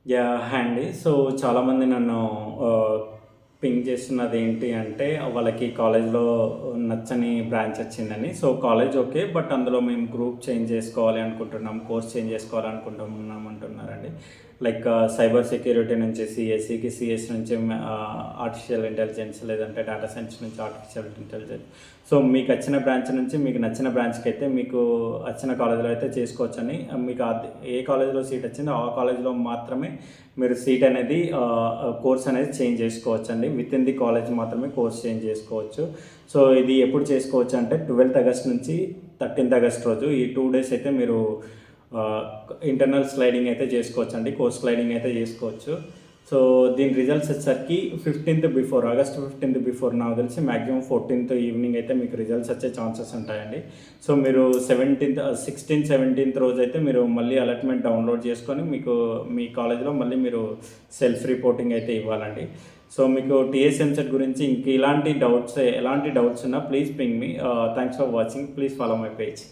Hi అండి. So, చాలామంది నన్ను ఆహ్, పింగ్ చేస్తున్నది ఏంటి అంటే, వాళ్ళకి కాలేజ్‌లో నచ్చని బ్రాంచ్ వచ్చిందని. So, college okay. బట్ అందులో మేము గ్రూప్ చేంజ్ చేసుకోవాలి అనుకుంటున్నాం. కోర్స్ చేంజ్ చేసుకోవాలనుకుంటున్నాం అంటున్నారండి. లైక్ సైబర్ సెక్యూరిటీ నుంచి సీఎస్ఈకి, సీఎస్ నుంచి ఆర్టిఫిషియల్ ఇంటెలిజెన్స్ లేదంటే డేటా సైన్స్ నుంచి ఆర్టిఫిషియల్ ఇంటెలిజెన్స్. సో, మీకు వచ్చిన బ్రాంచ్ నుంచి మీకు నచ్చిన బ్రాంచ్‌కైతే మీకు వచ్చిన కాలేజ్‌లో అయితే చేసుకోవచ్చని మీకు ఏ కాలేజ్‌లో సీట్ వచ్చిందో ఆ కాలేజ్‌లో మాత్రమే మీరు సీట్ అనేది కోర్స్ అనేది చేంజ్ చేసుకోవచ్చండి. వితిన్ ది కాలేజ్ మాత్రమే కోర్స్ చేంజ్ చేసుకోవచ్చు. సో, ఇది ఎప్పుడు చేసుకోవచ్చు అంటే 12th ఆగస్ట్ నుంచి 13th ఆగస్ట్ రోజు ఈ 2 డేస్ అయితే మీరు ఆహ్, ఇంటర్నల్ స్లైడింగ్ అయితే చేసుకోవచ్చండి. కోర్స్ స్లైడింగ్ అయితే చేసుకోవచ్చు. సో, దీని రిజల్ట్స్ వచ్చేసరికి 15th before August 15th before నాకు తెలిసి మాక్సిమం 14th ఈవినింగ్ అయితే మీకు రిజల్ట్స్ వచ్చే ఛాన్సెస్ ఉంటాయండి. సో, మీరు 16th, 17th రోజైతే మీరు మళ్ళీ అలాట్‌మెంట్ డౌన్‌లోడ్ చేసుకొని మీకు మీ కాలేజ్‌లో మళ్ళీ మీరు సెల్ఫ్ రిపోర్టింగ్ అయితే ఇవ్వాలండి. సో, మీకు టీఎస్ ఎంసెట్ గురించి ఇంక ఎలాంటి డౌట్స్ ఉన్నా please ping me. Thanks for watching. Please follow my page.